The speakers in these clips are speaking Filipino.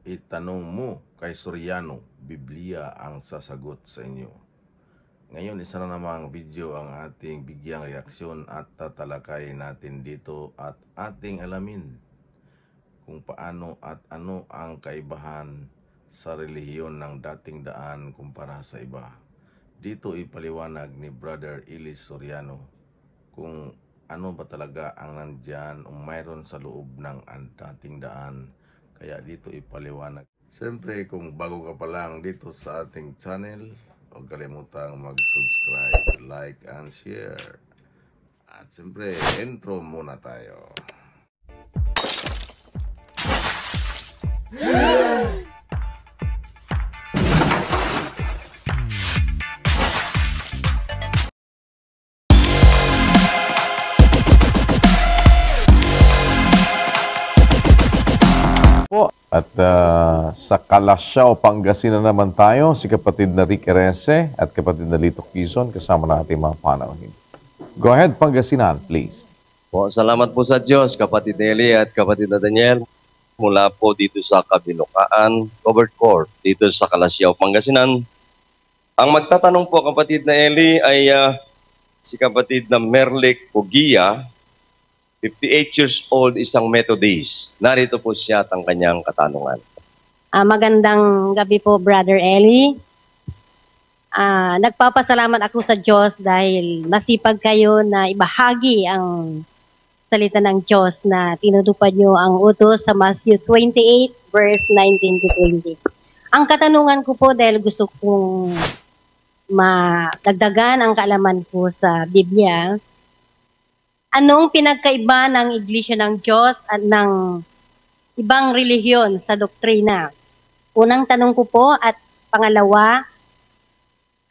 itanong mo kay Soriano, Biblia ang sasagot sa inyo. Ngayon, isa na namang video ang ating bigyang reaksyon at tatalakayin natin dito at ating alamin kung paano at ano ang kaibahan sa relihiyon ng dating daan kumpara sa iba. Dito ipaliwanag ni Brother Eli Soriano kung ano ba talaga ang nandyan o mayroon sa loob ng dating daan. Kaya dito ipaliwanag. Siyempre, kung bago ka pa lang dito sa ating channel, huwag kalimutang mag-subscribe, like, and share. At siyempre, intro muna tayo. At sa Calasiao, Pangasinan naman tayo, si kapatid na Rick Erese at kapatid na Lito Quezon kasama natin mga panauhin. Go ahead, Pangasinan, please. Po, salamat po sa Diyos, kapatid Eli at kapatid na Daniel. Mula po dito sa Kabilukaan, Covered Court, dito sa Calasiao, Pangasinan. Ang magtatanong po, kapatid na Eli, ay si kapatid na Merlick Pugia, 58 years old, isang Methodist. Narito po siya at ang kanyang katanungan. Magandang gabi po, Brother Eli. Nagpapasalamat ako sa Diyos dahil masipag kayo na ibahagi ang salita ng Diyos na tinutupad nyo ang utos sa Matthew 28, verse 19 to 20. Ang katanungan ko po dahil gusto kong madagdagan ang kaalaman ko sa Biblia. Anong pinagkaiba ng Iglesia ng Diyos at ng ibang relihiyon sa doktrina? Unang tanong ko po at pangalawa,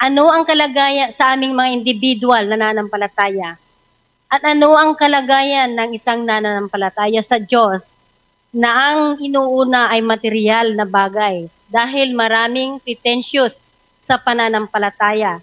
ano ang kalagayan sa aming mga individual na nananampalataya? At ano ang kalagayan ng isang nananampalataya sa Diyos na ang inuuna ay material na bagay dahil maraming pretentious sa pananampalataya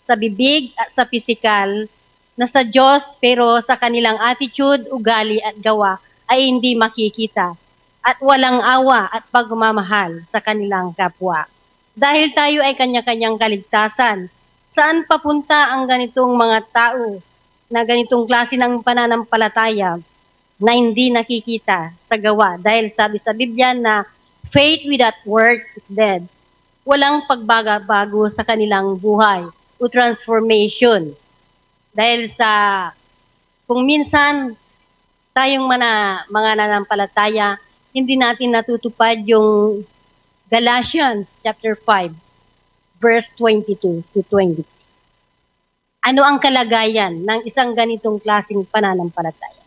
sa bibig at sa pisikal na sa Diyos pero sa kanilang attitude, ugali at gawa ay hindi makikita at walang awa at pagmamahal sa kanilang kapwa. Dahil tayo ay kanya-kanyang kaligtasan, saan papunta ang ganitong mga tao na ganitong klase ng pananampalataya na hindi nakikita sa gawa? Dahil sabi sa Biblia na faith without works is dead. Walang pagbabago sa kanilang buhay o transformation. Dahil kung minsan tayong mga nanampalataya, hindi natin natutupad yung Galatians chapter 5, verse 22 to 20. Ano ang kalagayan ng isang ganitong klaseng pananampalataya?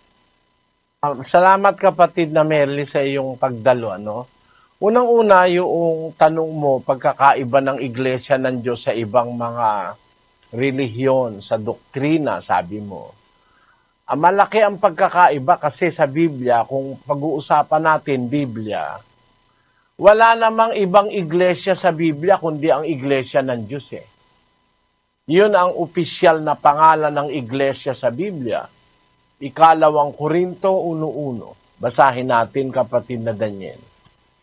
Salamat kapatid na Merly sa iyong pagdalo. Unang-una yung tanong mo, pagkakaiba ng iglesia ng Diyos sa ibang mga relihiyon, sa doktrina, sabi mo. Malaki ang pagkakaiba kasi sa Biblia, kung pag-uusapan natin Biblia, wala namang ibang iglesia sa Biblia kundi ang iglesia ng Diyos eh. Yun ang opisyal na pangalan ng iglesia sa Biblia. Ikalawang Korinto 1:1. Basahin natin kapatid na Daniel.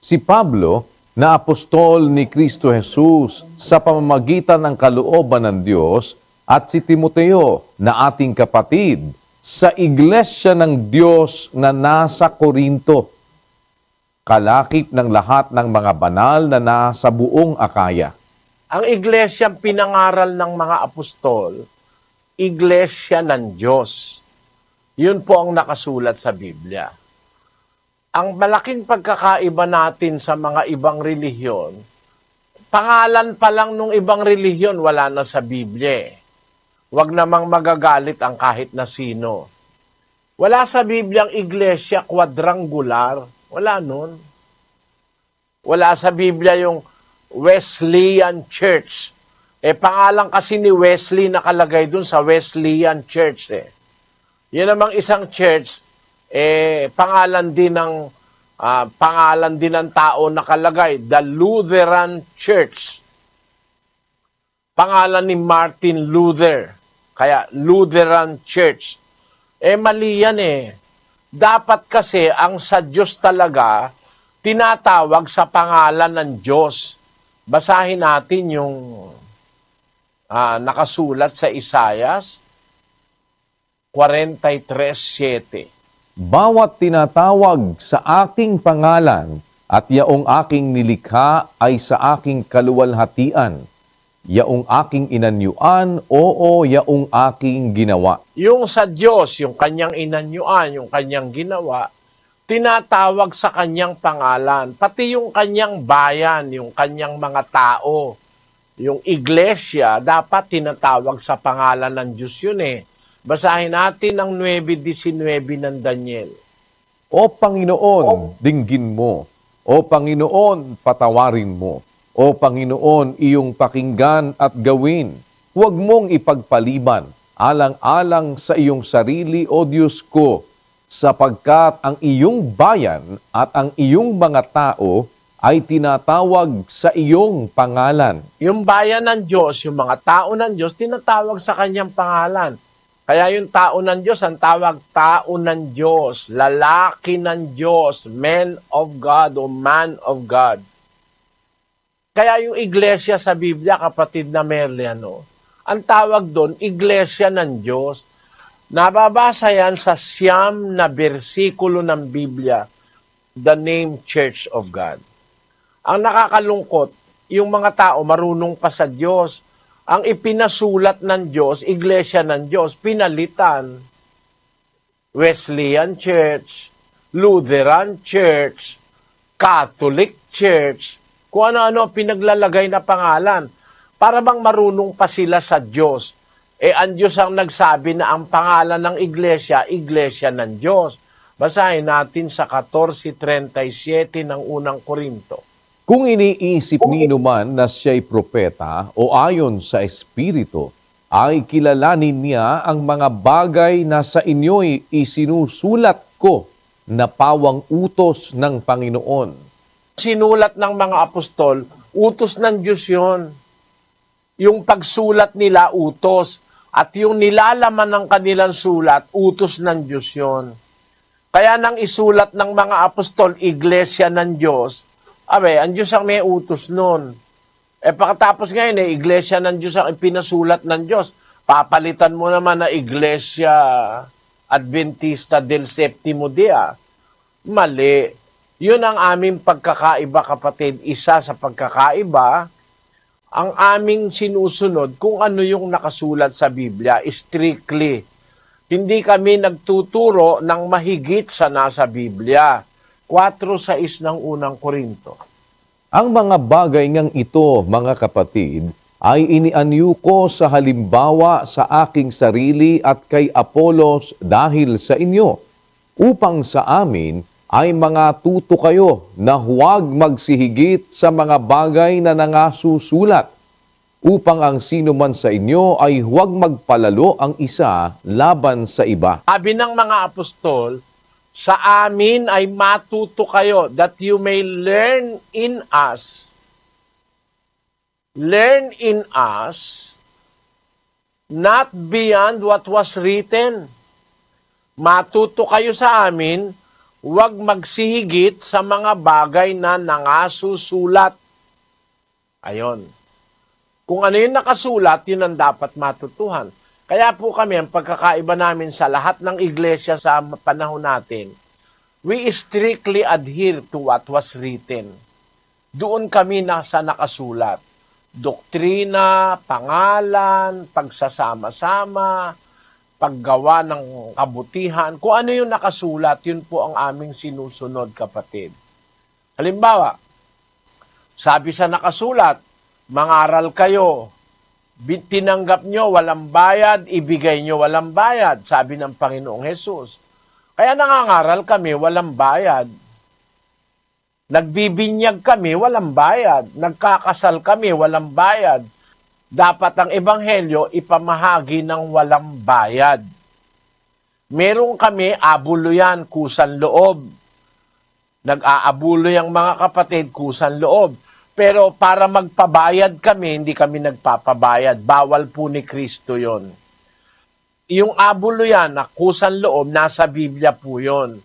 Si Pablo, na apostol ni Kristo Jesus sa pamamagitan ng kalooban ng Diyos, at si Timoteo na ating kapatid sa iglesia ng Diyos na nasa Korinto, kalakip ng lahat ng mga banal na nasa buong Akaya. Ang iglesia pinangaral ng mga apostol, iglesia ng Diyos. Yun po ang nakasulat sa Biblia. Ang malaking pagkakaiba natin sa mga ibang relihiyon, pangalan pa lang nung ibang relihiyon wala na sa Biblia. Huwag namang magagalit ang kahit na sino. Wala sa Biblia ang iglesia quadrangular. Wala nun. Wala sa Biblia yung Wesleyan Church. Pangalan kasi ni Wesley nakalagay dun sa Wesleyan Church. Yun namang isang church, pangalan din ng tao nakalagay, the Lutheran Church. Pangalan ni Martin Luther, kaya Lutheran Church. Mali yan eh. Dapat kasi ang sa Diyos talaga tinatawag sa pangalan ng Diyos. Basahin natin yung nakasulat sa Isaias 43:7. Bawat tinatawag sa aking pangalan at yaong aking nilikha ay sa aking kaluwalhatian. Yaong aking inanyuan, oo, yaong aking ginawa. Yung sa Diyos, yung kanyang inanyuan, yung kanyang ginawa, tinatawag sa kanyang pangalan. Pati yung kanyang bayan, yung kanyang mga tao, yung iglesia, dapat tinatawag sa pangalan ng Diyos yun eh. Basahin natin ang 9:19 ng Daniel. O Panginoon, dinggin mo. O Panginoon, patawarin mo. O Panginoon, iyong pakinggan at gawin. Huwag mong ipagpaliban, alang-alang sa iyong sarili, O Diyos ko, sapagkat ang iyong bayan at ang iyong mga tao ay tinatawag sa iyong pangalan. Yung bayan ng Diyos, yung mga tao ng Diyos, tinatawag sa kanyang pangalan. Kaya yung tao ng Diyos, ang tawag tao ng Diyos, lalaki ng Diyos, man of God o man of God. Kaya yung iglesia sa Biblia, kapatid na Merliano, ang tawag doon, iglesia ng Diyos. Nababasa yan sa 9 na bersikulo ng Biblia, the name Church of God. Ang nakakalungkot, yung mga tao marunong pa sa Diyos. Ang ipinasulat ng Diyos, iglesia ng Diyos, pinalitan. Wesleyan Church, Lutheran Church, Catholic Church, kung ano-ano pinaglalagay na pangalan. Para bang marunong pa sila sa Diyos. Ang Diyos ang nagsabi na ang pangalan ng iglesia, iglesia ng Diyos. Basahin natin sa 14:37 ng unang Korinto. Kung iniisip nino man na siya'y propeta o ayon sa Espiritu, ay kilalanin niya ang mga bagay na sa inyo'y isinusulat ko na pawang utos ng Panginoon. Sinulat ng mga apostol, utos ng Diyos yun. Yung pagsulat nila, utos. At yung nilalaman ng kanilang sulat, utos ng Diyos yun. Kaya nang isulat ng mga apostol, iglesia ng Diyos, ang Diyos ang may utos nun. Pagkatapos ngayon, iglesia ng Diyos ang ipinasulat ng Diyos. Papalitan mo naman na iglesia Adventista del Septimo Dia. Mali. Yun ang aming pagkakaiba, kapatid. Isa sa pagkakaiba, ang aming sinusunod kung ano yung nakasulat sa Biblia, strictly. Hindi kami nagtuturo ng mahigit sa nasa Biblia. 4:6 ng unang Korinto. Ang mga bagay ngang ito, mga kapatid, ay inianyo ko sa halimbawa sa aking sarili at kay Apolos dahil sa inyo, upang sa amin ay mga tuto kayo na huwag magsihigit sa mga bagay na nangasusulat, upang ang sino man sa inyo ay huwag magpalalo ang isa laban sa iba. Sabi ng mga apostol, sa amin ay matuto kayo that you may learn in us. Learn in us, not beyond what was written. Matuto kayo sa amin, huwag magsihigit sa mga bagay na nangasusulat. Ayon. Kung ano yung nakasulat, yun ang dapat matutuhan. Kaya po kami, ang pagkakaiba namin sa lahat ng iglesia sa panahon natin, we strictly adhere to what was written. Doon kami nasa nakasulat. Doktrina, pangalan, pagsasama-sama, paggawa ng kabutihan. Kung ano yung nakasulat, yun po ang aming sinusunod, kapatid. Halimbawa, sabi sa nakasulat, mangaral kayo, tinanggap nyo walang bayad, ibigay nyo walang bayad, sabi ng Panginoong Hesus. Kaya nangangaral kami, walang bayad. Nagbibinyag kami, walang bayad. Nagkakasal kami, walang bayad. Dapat ang ebanghelyo ipamahagi ng walang bayad. Meron kami abuluyan, kusang loob. Nag-aabuloy ang mga kapatid, kusang loob. Pero para magpabayad kami, hindi kami nagpapabayad. Bawal po ni Kristo yon. Yung abuluyan na kusang loob, nasa Biblia po yon.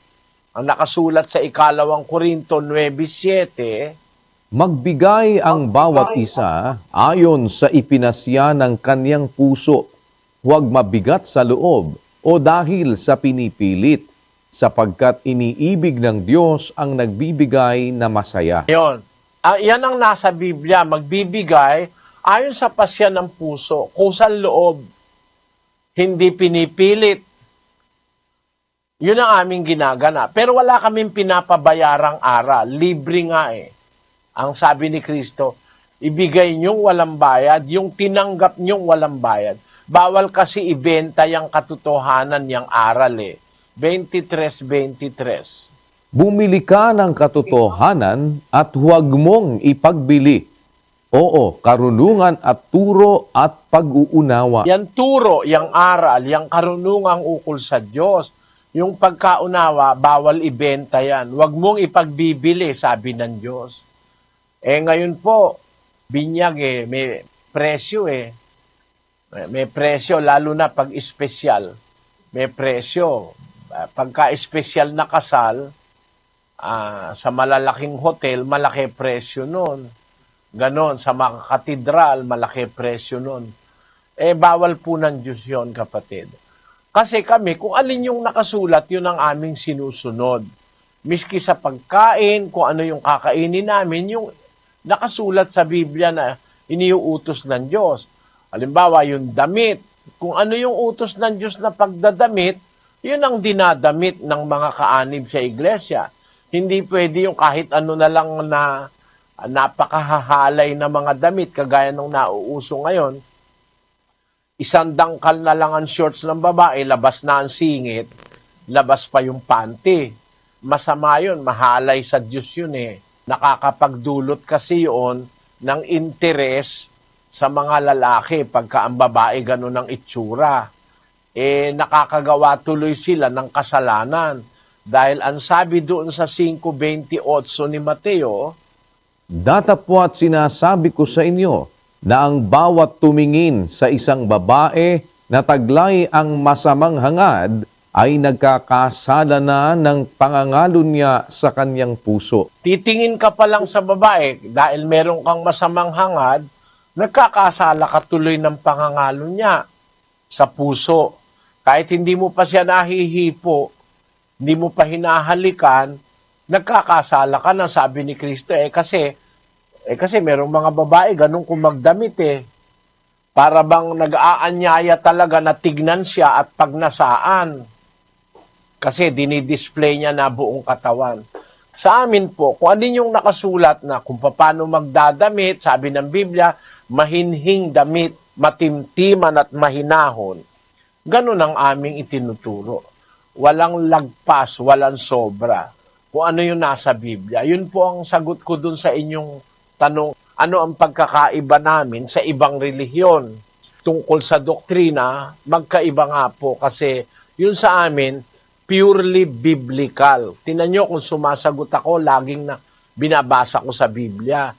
Ang nakasulat sa 2 Korinto 9:7, Magbigay ang bawat isa ayon sa ipinasya ng kaniyang puso, huwag mabigat sa loob o dahil sa pinipilit, sapagkat iniibig ng Diyos ang nagbibigay na masaya. Yon. Yan ang nasa Biblia, magbibigay ayon sa pasya ng puso, kusang loob, hindi pinipilit. Yun ang aming ginagana. Pero wala kaming pinapabayarang aral. Libre nga eh. Ang sabi ni Kristo, ibigay niyong walang bayad, yung tinanggap niyong walang bayad. Bawal kasi ibenta yung katotohanan yung aral eh. 23:23. Bumili ka ng katotohanan at huwag mong ipagbili. Oo, karunungan at turo at pag-uunawa. Yan turo, yang aral, yang karunungang ukol sa Diyos. Yung pagkaunawa, bawal ibenta yan. Huwag mong ipagbibili, sabi ng Diyos. Ngayon po, binyag may presyo eh. May presyo, lalo na pag espesyal. May presyo. Pagka-espesyal na kasal, sa malalaking hotel, malaki presyo nun. Ganon, sa mga katedral, malaki presyo nun. Bawal po ng Diyos yun, kapatid. Kasi kami, kung alin yung nakasulat, yun ang aming sinusunod. Miski sa pagkain, kung ano yung kakainin namin, yung nakasulat sa Biblia na iniuutos ng Diyos. Halimbawa, yung damit, kung ano yung utos ng Diyos na pagdadamit, yun ang dinadamit ng mga kaanib sa iglesia. Hindi pwede yung kahit ano na lang na napakahahalay na mga damit, kagaya nung nauuso ngayon. Isang dangkal na lang ang shorts ng babae, labas na ang singit, labas pa yung panty. Masama yun, mahalay sa Diyos yun eh. Nakakapagdulot kasi yun ng interes sa mga lalaki pagka ang babae ganun ang itsura. Nakakagawa tuloy sila ng kasalanan. Dahil ang sabi doon sa 5:28 ni Mateo, Datapwat sinasabi ko sa inyo, na ang bawat tumingin sa isang babae na taglay ang masamang hangad ay nagkakasala na ng pangangalo niya sa kanyang puso. titingin ka pa lang sa babae dahil meron kang masamang hangad, nagkakasala ka tuloy ng pangangalo niya sa puso. Kahit hindi mo pa siya nahihipo, hindi mo pa hinahalikan, nagkakasala ka na, sabi ni Kristo. Kasi merong mga babae, ganun kung magdamit eh. Para bang nag-aanyaya talaga na tignan siya at pagnasaan. Kasi dinidisplay niya na buong katawan. Sa amin po, kung alin yung nakasulat na kung paano magdadamit, sabi ng Biblia, mahinhing damit, matimtiman at mahinahon. Ganun ang aming itinuturo. Walang lagpas, walang sobra. Kung ano yung nasa Biblia. Yun po ang sagot ko dun sa inyong tanong, ano ang pagkakaiba namin sa ibang relihiyon? Tungkol sa doktrina, magkaiba nga po kasi yun sa amin, purely biblical. Tingnan nyo kung sumasagot ako, laging na binabasa ko sa Biblia.